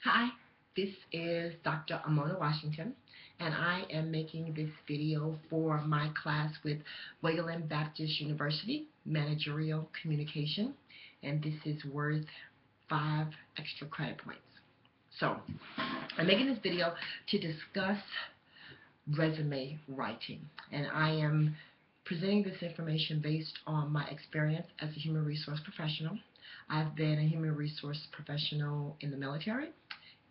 Hi, this is Dr. Amona Washington, and I am making this video for my class with Wayland Baptist University, Managerial Communication, and this is worth 5 extra credit points. So, I'm making this video to discuss resume writing, and I am presenting this information based on my experience as a human resource professional. I've been a human resource professional in the military,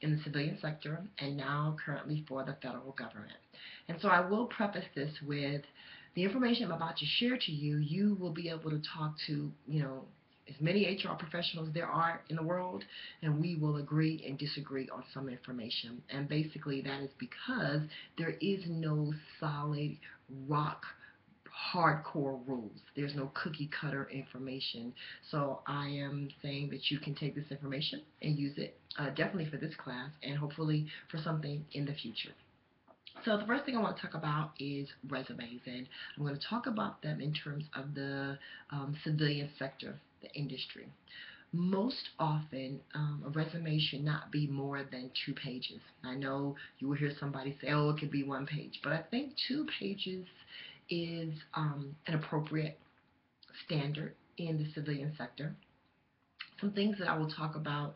in the civilian sector, and now currently for the federal government. And so I will preface this with the information I'm about to share to you. You will be able to talk to, as many HR professionals there are in the world, and we will agree and disagree on some information. And basically that is because there is no solid rock hardcore rules. There's no cookie cutter information. So I am saying that you can take this information and use it definitely for this class and hopefully for something in the future. So the first thing I want to talk about is resumes, and I'm going to talk about them in terms of the civilian sector, the industry. Most often, a resume should not be more than 2 pages. I know you will hear somebody say, oh, it could be 1 page, but I think 2 pages is an appropriate standard in the civilian sector. Some things that I will talk about.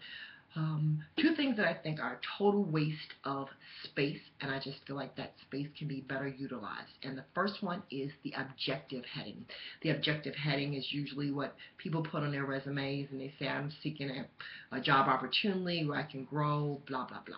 2 things that I think are a total waste of space, and I just feel like that space can be better utilized. And the first one is the objective heading. The objective heading is usually what people put on their resumes, and they say, I'm seeking a job opportunity where I can grow, blah, blah, blah.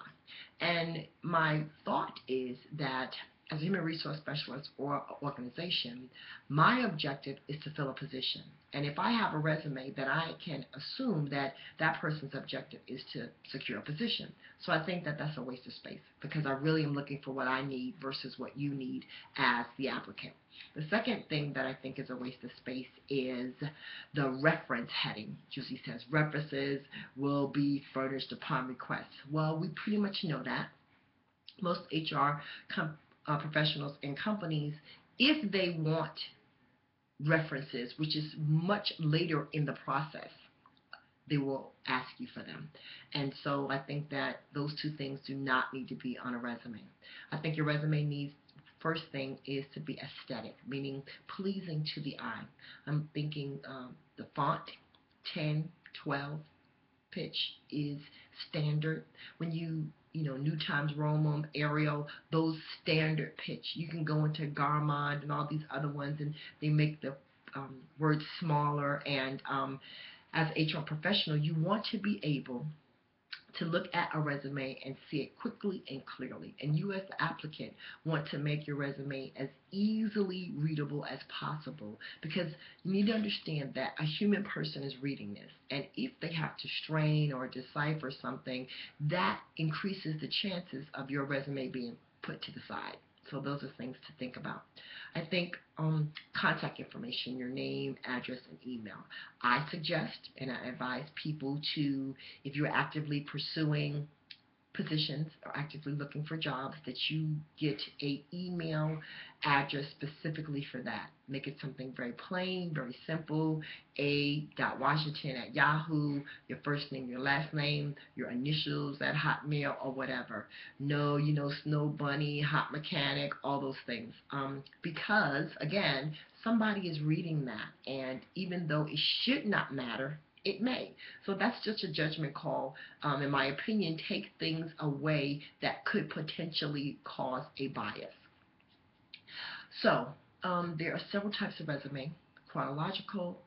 And my thought is that as a human resource specialist or organization, my objective is to fill a position. And if I have a resume, then I can assume that that person's objective is to secure a position. So I think that that's a waste of space because I really am looking for what I need versus what you need as the applicant. The second thing that I think is a waste of space is the reference heading. It usually says references will be furnished upon request. Well, we pretty much know that. Most HR professionals and companies, if they want references, which is much later in the process, they will ask you for them. And so I think that those 2 things do not need to be on a resume. I think your resume needs, first thing is to be aesthetic, meaning pleasing to the eye. I'm thinking the font, 10, 12 pitch is standard. When New Times Roman, Arial, those standard pitch. You can go into Garmond and all these other ones, and they make the words smaller. And as an HR professional, you want to be able to look at a resume and see it quickly and clearly. And you as the applicant want to make your resume as easily readable as possible, because you need to understand that a human person is reading this, and if they have to strain or decipher something, that increases the chances of your resume being put to the side. So those are things to think about. I think contact information, your name, address, and email. I suggest and I advise people to, if you're actively pursuing positions or actively looking for jobs, that you get a email address specifically for that. Make it something very plain, very simple. a.washington@yahoo, your first name, your last name, your initials at Hotmail or whatever. No, Snow Bunny, Hot Mechanic, all those things. Because, again, somebody is reading that, and even though it should not matter, it may. So that's just a judgment call. In my opinion, take things away that could potentially cause a bias. So there are several types of resume: chronological,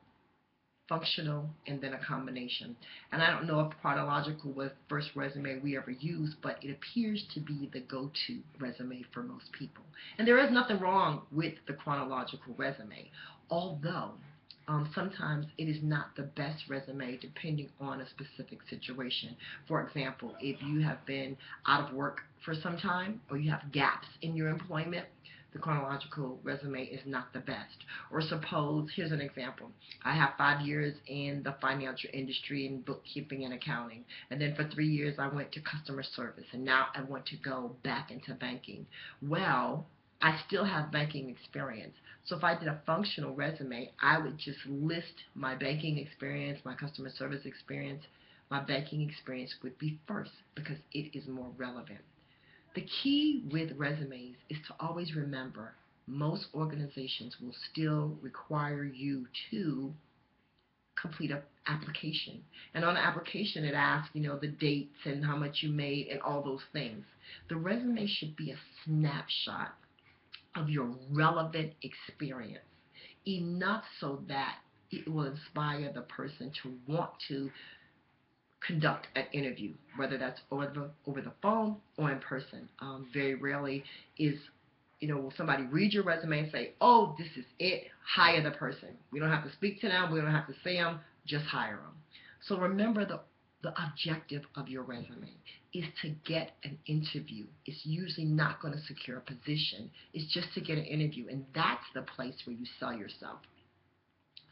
functional, and then a combination. And I don't know if chronological was the first resume we ever used, but it appears to be the go-to resume for most people. And there is nothing wrong with the chronological resume, although sometimes it is not the best resume depending on a specific situation. For example, if you have been out of work for some time or you have gaps in your employment, the chronological resume is not the best. Or suppose, here's an example, I have 5 years in the financial industry in bookkeeping and accounting, and then for 3 years I went to customer service, and now I want to go back into banking. Well, I still have banking experience. So if I did a functional resume, I would just list my banking experience, my customer service experience, my banking experience would be first because it is more relevant. The key with resumes is to always remember most organizations will still require you to complete an application. And on the application, it asks, the dates and how much you made and all those things. The resume should be a snapshot of your relevant experience, enough so that it will inspire the person to want to conduct an interview, whether that's over the phone or in person. Very rarely is somebody read your resume and say, oh, this is it, hire the person. We don't have to speak to them, we don't have to see them, just hire them. So remember, the objective of your resume is to get an interview. It's usually not going to secure a position. It's just to get an interview, and that's the place where you sell yourself.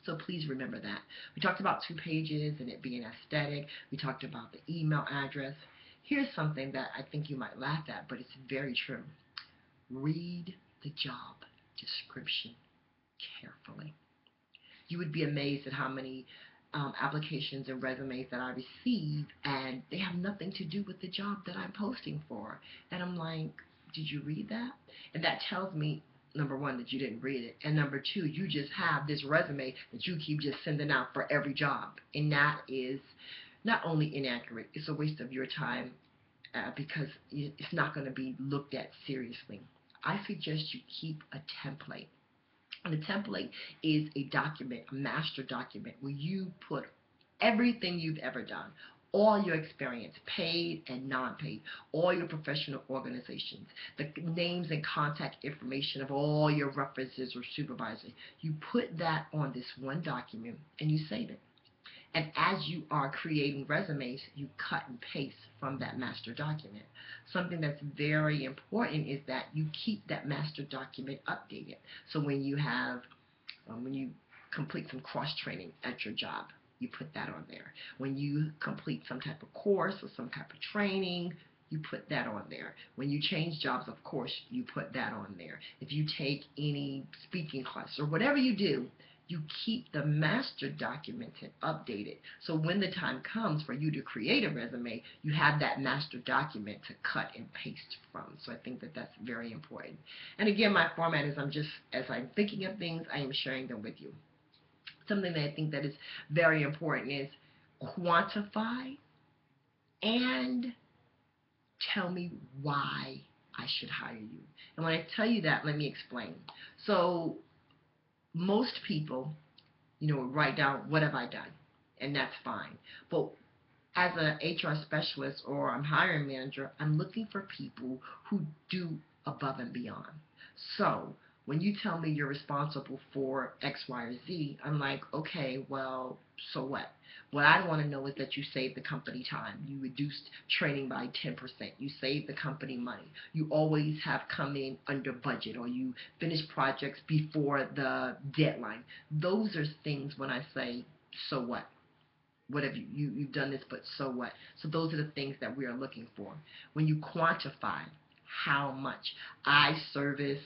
So please remember that. We talked about 2 pages and it being aesthetic. We talked about the email address. Here's something that I think you might laugh at, but it's very true. Read the job description carefully. You would be amazed at how many applications and resumes that I receive, and they have nothing to do with the job that I'm posting for. And I'm like, did you read that? And that tells me, number one, that you didn't read it, and number two, you just have this resume that you keep just sending out for every job, and that is not only inaccurate, it's a waste of your time because it's not going to be looked at seriously. I suggest you keep a template. And a template is a document, a master document, where you put everything you've ever done, all your experience, paid and non-paid, all your professional organizations, the names and contact information of all your references or supervisors. You put that on this one document and you save it. And as you are creating resumes, you cut and paste from that master document. Something that's very important is that you keep that master document updated. So when you complete some cross-training at your job, you put that on there. When you complete some type of course or some type of training, you put that on there. When you change jobs, of course, you put that on there. If you take any speaking class or whatever you do, you keep the master document and update it. So when the time comes for you to create a resume, you have that master document to cut and paste from. So I think that that's very important. And again, my format is as I'm thinking of things, I am sharing them with you. Something that I think that is very important is quantify and tell me why I should hire you. And when I tell you that, let me explain. So most people, write down, what have I done? And that's fine. But as an HR specialist or I'm hiring manager, I'm looking for people who do above and beyond. So when you tell me you're responsible for X, Y, or Z, I'm like, okay, well, so what? What I want to know is that you saved the company time. You reduced training by 10%. You saved the company money. You always have come in under budget, or you finish projects before the deadline. Those are things when I say, so what? What have you've done this, but so what? So those are the things that we are looking for. When you quantify how much I service,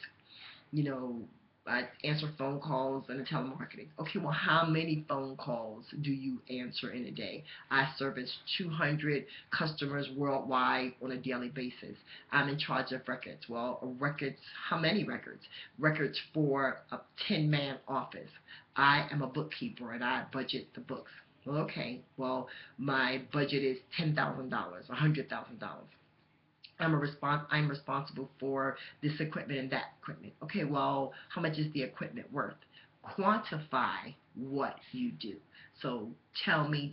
I answer phone calls and telemarketing. Okay, well, how many phone calls do you answer in a day? I service 200 customers worldwide on a daily basis. I'm in charge of records. Well, records, how many records? Records for a 10-man office. I am a bookkeeper and I budget the books. Okay, well, my budget is $10,000, $100,000. I'm responsible for this equipment and that equipment. Okay, well, how much is the equipment worth? Quantify what you do. So tell me,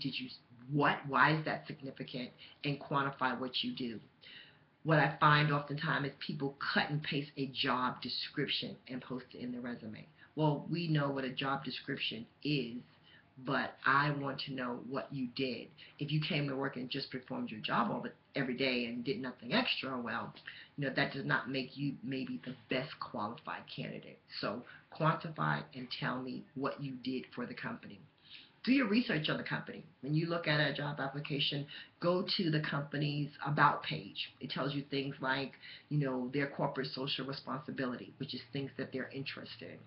why is that significant, and quantify what you do. What I find oftentimes is people cut and paste a job description and post it in their resume. Well, we know what a job description is, but I want to know what you did. If you came to work and just performed your job every day and did nothing extra, well, that does not make you maybe the best qualified candidate. So quantify and tell me what you did for the company. Do your research on the company. When you look at a job application, go to the company's about page. It tells you things like, their corporate social responsibility, which is things that they're interested in.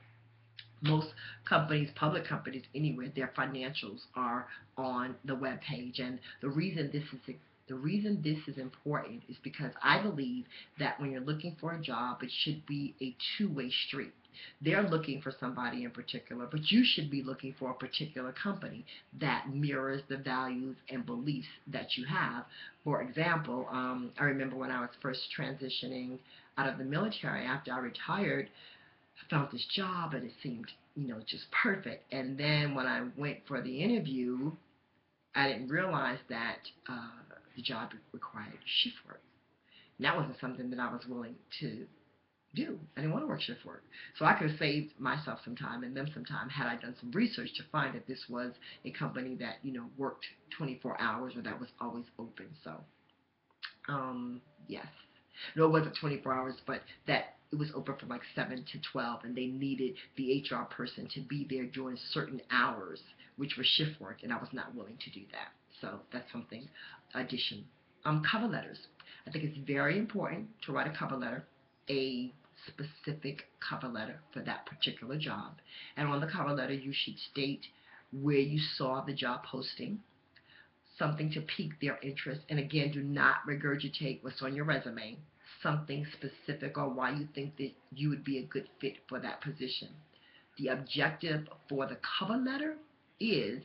Most companies, public companies anywhere, their financials are on the web page. And the reason this is important is because I believe that when you're looking for a job, it should be a two-way street. They're looking for somebody in particular, but you should be looking for a particular company that mirrors the values and beliefs that you have. For example, I remember when I was first transitioning out of the military after I retired, I found this job and it seemed, just perfect. And then when I went for the interview, I didn't realize that the job required shift work. And that wasn't something that I was willing to do. I didn't want to work shift work. So I could have saved myself some time and them some time had I done some research to find that this was a company that, worked 24 hours or that was always open. So, yes. No, it wasn't 24 hours, but that it was open from like 7 to 12, and they needed the HR person to be there during certain hours, which was shift work, and I was not willing to do that. So that's something addition. Cover letters. I think it's very important to write a cover letter, a specific cover letter for that particular job. And on the cover letter, you should state where you saw the job posting, something to pique their interest, and again, do not regurgitate what's on your resume, something specific or why you think that you would be a good fit for that position. The objective for the cover letter is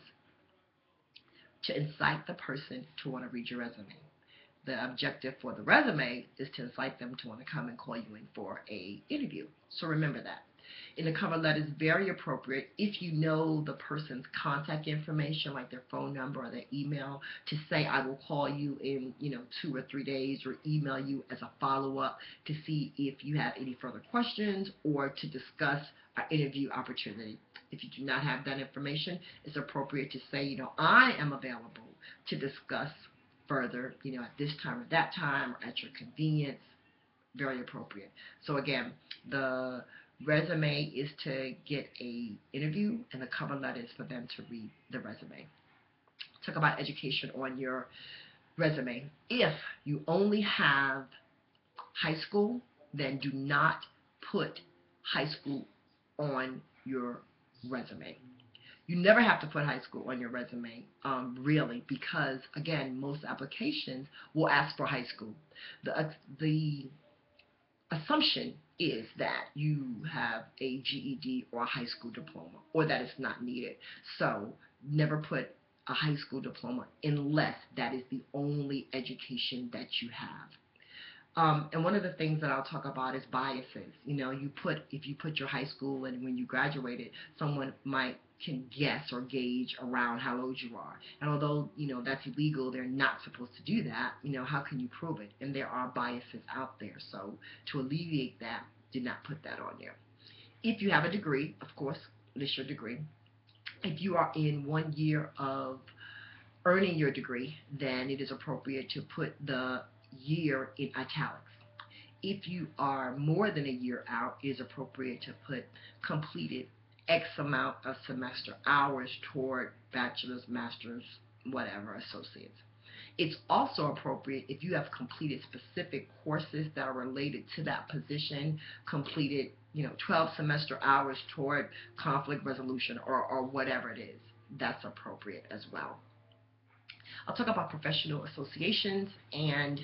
to incite the person to want to read your resume. The objective for the resume is to incite them to want to come and call you in for a interview. So remember that. In the cover letter is very appropriate if you know the person's contact information, like their phone number or their email, to say I will call you in 2 or 3 days, or email you as a follow-up to see if you have any further questions or to discuss an interview opportunity. If you do not have that information, it's appropriate to say, I am available to discuss further, at this time or that time or at your convenience. Very appropriate. So again, the resume is to get a interview, and the cover letter is for them to read the resume. Talk about education on your resume. If you only have high school, then do not put high school on your resume. You never have to put high school on your resume, really, because again, most applications will ask for high school. The assumption is that you have a GED or a high school diploma, or that it's not needed. So never put a high school diploma unless that is the only education that you have. And one of the things that I'll talk about is biases. If you put your high school and when you graduated, someone can guess or gauge around how old you are. And although, that's illegal, they're not supposed to do that, how can you prove it? And there are biases out there. So to alleviate that, do not put that on there. If you have a degree, of course, list your degree. If you are in 1 year of earning your degree, then it is appropriate to put the year in italics. If you are more than a year out, it is appropriate to put completed X amount of semester hours toward bachelor's, master's, whatever, associates. It's also appropriate if you have completed specific courses that are related to that position, completed 12 semester hours toward conflict resolution or whatever it is. That's appropriate as well. I'll talk about professional associations and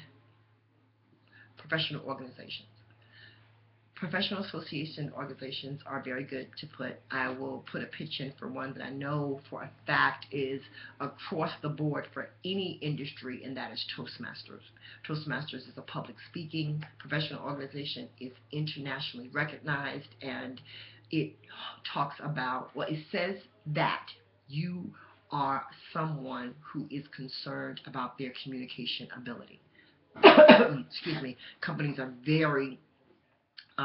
professional organizations. Professional association organizations are very good to put. I will put a pitch in for one that I know for a fact is across the board for any industry, and that is Toastmasters. Toastmasters is a public speaking professional organization. It's internationally recognized, and it talks about, it says that you are someone who is concerned about their communication ability. Excuse me. Companies are very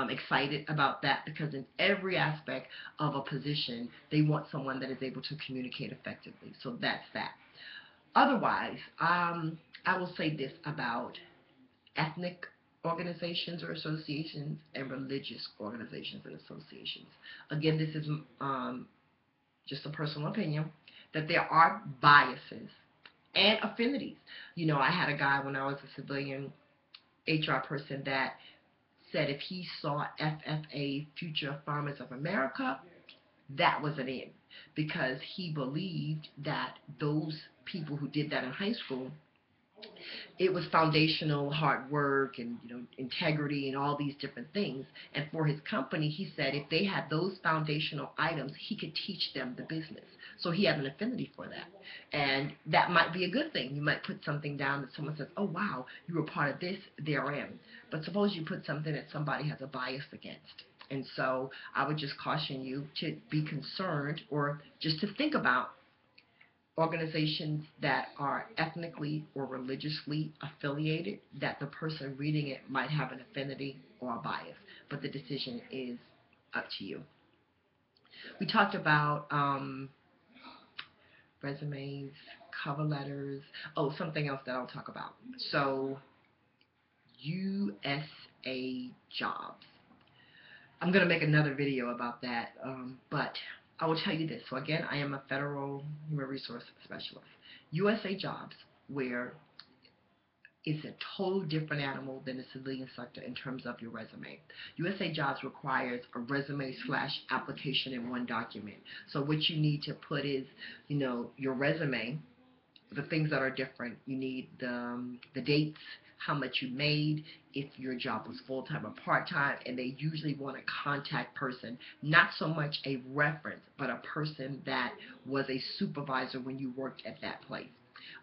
excited about that because in every aspect of a position, they want someone that is able to communicate effectively. So that's that. Otherwise, I will say this about ethnic organizations or associations and religious organizations and associations. Again, this is just a personal opinion, that there are biases and affinities. I had a guy when I was a civilian HR person that said if he saw FFA, Future Farmers of America, that wasn't in, because he believed that those people who did that in high school, it was foundational hard work and integrity and all these different things. And for his company, he said if they had those foundational items, he could teach them the business. So he had an affinity for that, and that might be a good thing. You might put something down that someone says, oh wow, you were part of this, there I am. But suppose you put something that somebody has a bias against. And so I would just caution you to be concerned, or just to think about organizations that are ethnically or religiously affiliated, that the person reading it might have an affinity or a bias. But the decision is up to you. We talked about resumes, cover letters. Oh, something else that I'll talk about. So, USA jobs. I'm going to make another video about that, but I will tell you this. So again, I am a federal human resource specialist. USA jobs, where it's a total different animal than the civilian sector in terms of your resume. USA jobs requires a resume / application in one document. So what you need to put is, your resume, the things that are different. You need the dates, how much you made, if your job was full-time or part-time, and they usually want a contact person, not so much a reference, but a person that was a supervisor when you worked at that place.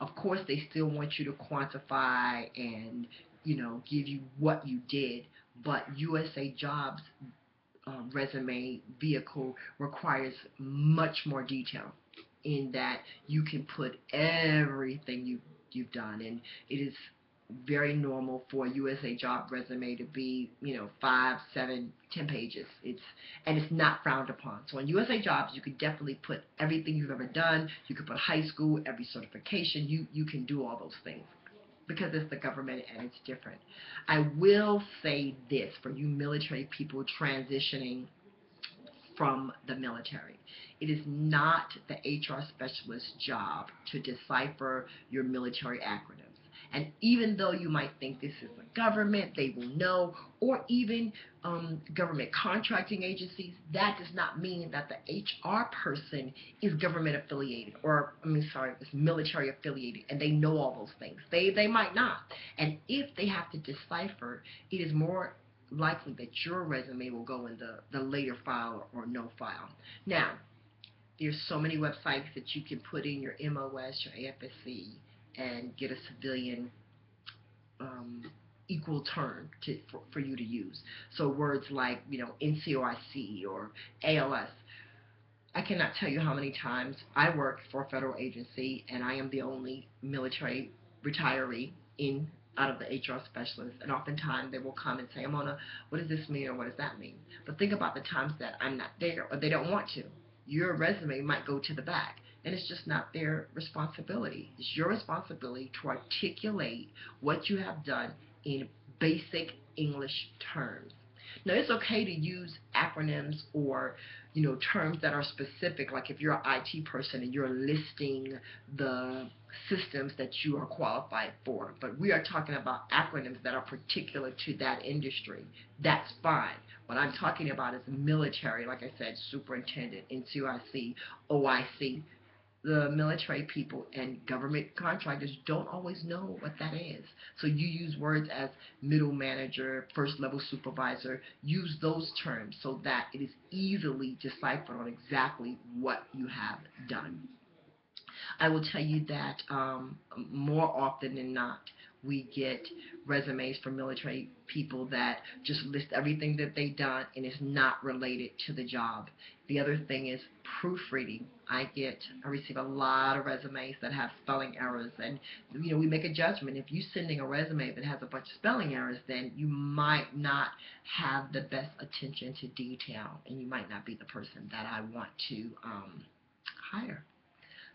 Of course, they still want you to quantify and, give you what you did, but USA Jobs resume vehicle requires much more detail, in that you can put everything you've done, and it is very normal for a USA job resume to be 5, 7, 10 pages. It's not frowned upon. So in USA jobs, you could definitely put everything you've ever done. You could put high school, every certification. You can do all those things, because it's the government and it's different. I will say this for you military people transitioning from the military. It is not the HR specialist's job to decipher your military acronyms. And even though you might think this is the government, they will know, or even government contracting agencies, that does not mean that the HR person is government affiliated, or is military affiliated, and they know all those things. They might not. And if they have to decipher, it is more likely that your resume will go in the later file or no file. Now, there's so many websites that you can put in your MOS, your AFSC, and get a civilian equal term for you to use. So words like, NCOIC or ALS. I cannot tell you how many times I work for a federal agency and I am the only military retiree out of the HR specialist, and oftentimes they will come and say, Amona, what does this mean or what does that mean? But think about the times that I'm not there or they don't want to. Your resume might go to the back, and it's just not their responsibility. It's your responsibility to articulate what you have done in basic English terms. Now, it's okay to use acronyms or terms that are specific, like if you're an IT person and you're listing the systems that you are qualified for. But we are talking about acronyms that are particular to that industry. That's fine. What I'm talking about is military, like I said, superintendent, NCOIC, OIC. The military people and government contractors don't always know what that is. So you use words as middle manager, first level supervisor. Use those terms so that it is easily deciphered on exactly what you have done. I will tell you that more often than not, we get resumes from military people that just list everything that they've done and it's not related to the job. The other thing is proofreading. I receive a lot of resumes that have spelling errors, and we make a judgment. If you're sending a resume that has a bunch of spelling errors, then you might not have the best attention to detail, and you might not be the person that I want to hire.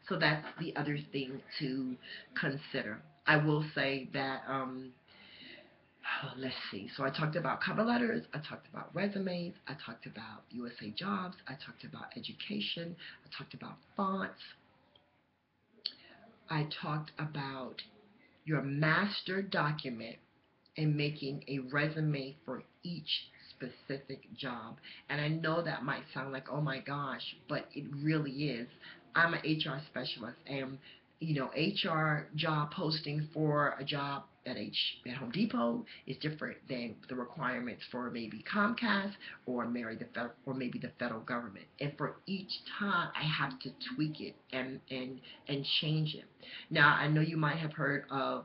So that's the other thing to consider. I will say that, let's see. So I talked about cover letters. I talked about resumes. I talked about USA Jobs. I talked about education. I talked about fonts. I talked about your master document and making a resume for each specific job. And I know that might sound like, oh my gosh, but it really is. I'm an HR specialist, and HR job posting for a job at Home Depot is different than the requirements for maybe Comcast or maybe the federal government. And for each time, I have to tweak it and change it. Now, I know you might have heard of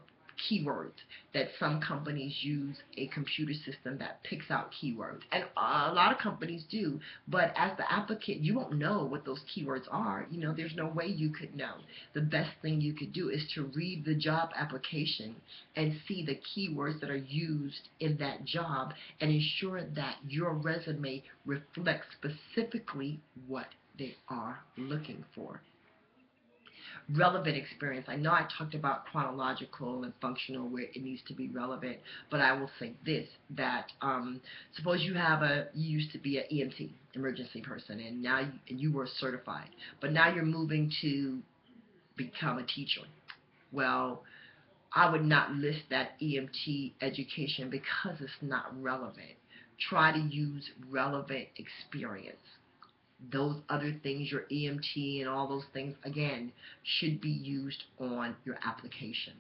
keywords, that some companies use a computer system that picks out keywords, and a lot of companies do, but as the applicant you won't know what those keywords are. There's no way you could know. The best thing you could do is to read the job application and see the keywords that are used in that job and ensure that your resume reflects specifically what they are looking for. Relevant experience. I know I talked about chronological and functional where it needs to be relevant, but I will say this, that suppose you used to be an EMT, emergency person, and now you were certified, but now you're moving to become a teacher. Well, I would not list that EMT education because it's not relevant. Try to use relevant experience. Those other things, your EMT and all those things, again, should be used on your application.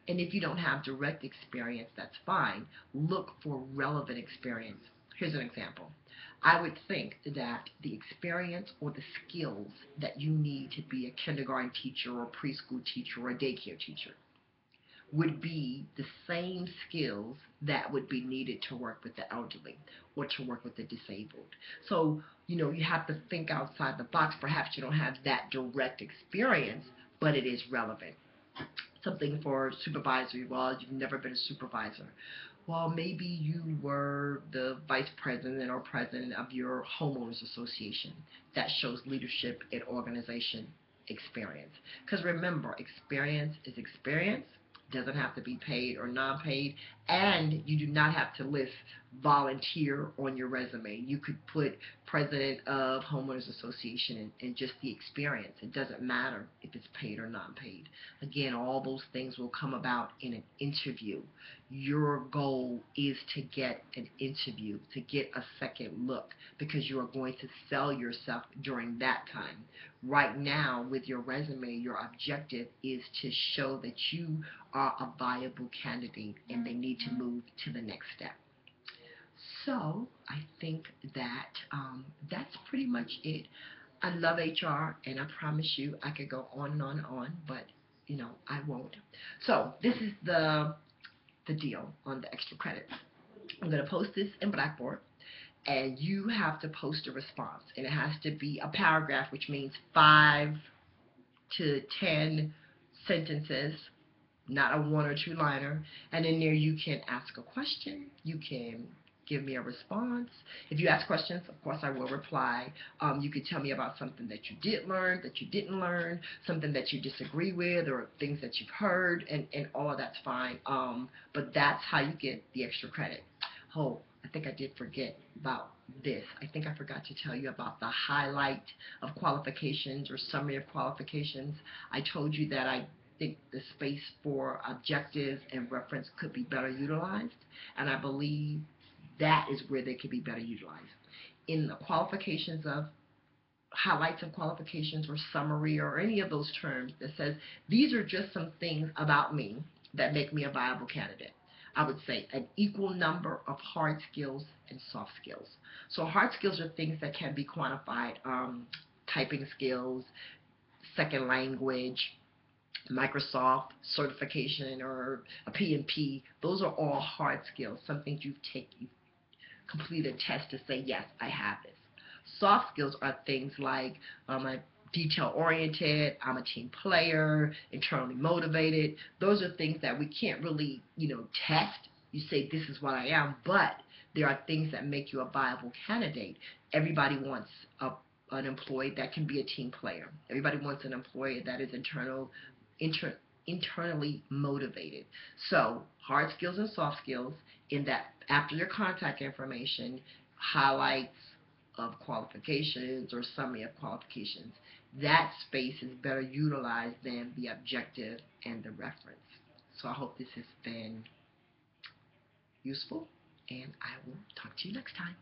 And if you don't have direct experience, that's fine. Look for relevant experience. Here's an example. I would think that the experience or the skills that you need to be a kindergarten teacher or a preschool teacher or a daycare teacher would be the same skills that would be needed to work with the elderly or to work with the disabled. So, you have to think outside the box. Perhaps you don't have that direct experience, but it is relevant. Something for supervisory. Well, you've never been a supervisor. Well, maybe you were the vice president or president of your homeowners association. That shows leadership and organization experience. Because remember, experience is experience. Doesn't have to be paid or non-paid, and you do not have to list volunteer on your resume. You could put president of homeowners association and just the experience. It doesn't matter if it's paid or non-paid. Again, all those things will come about in an interview. Your goal is to get an interview, to get a second look, because you are going to sell yourself during that time. Right now, with your resume, your objective is to show that you are a viable candidate and they need to move to the next step. So I think that that's pretty much it. I love HR, and I promise you I could go on and on and on, but I won't. So this is the deal on the extra credits. I'm going to post this in Blackboard, and you have to post a response, and it has to be a paragraph, which means 5 to 10 sentences, not a 1 or 2 liner. And in there you can ask a question, you can give me a response. If you ask questions, of course I will reply. You could tell me about something that you did learn, that you didn't learn, something that you disagree with, or things that you've heard, and all of that's fine. But that's how you get the extra credit. Oh, I think I did forget about this. I think I forgot to tell you about the highlight of qualifications or summary of qualifications. I told you that I think the space for objectives and reference could be better utilized, and I believe that is where they could be better utilized. In the qualifications of highlights of qualifications or summary or any of those terms that says these are just some things about me that make me a viable candidate. I would say an equal number of hard skills and soft skills. So hard skills are things that can be quantified, typing skills, second language, Microsoft certification, or a PMP. Those are all hard skills, some things you've completed a test to say, yes, I have this. Soft skills are things like I'm detail-oriented, I'm a team player, internally motivated. Those are things that we can't really, test. You say, this is what I am, but there are things that make you a viable candidate. Everybody wants an employee that can be a team player. Everybody wants an employee that is internally motivated. So hard skills and soft skills, in that after your contact information, highlights of qualifications or summary of qualifications. That space is better utilized than the objective and the reference. So I hope this has been useful. and I will talk to you next time.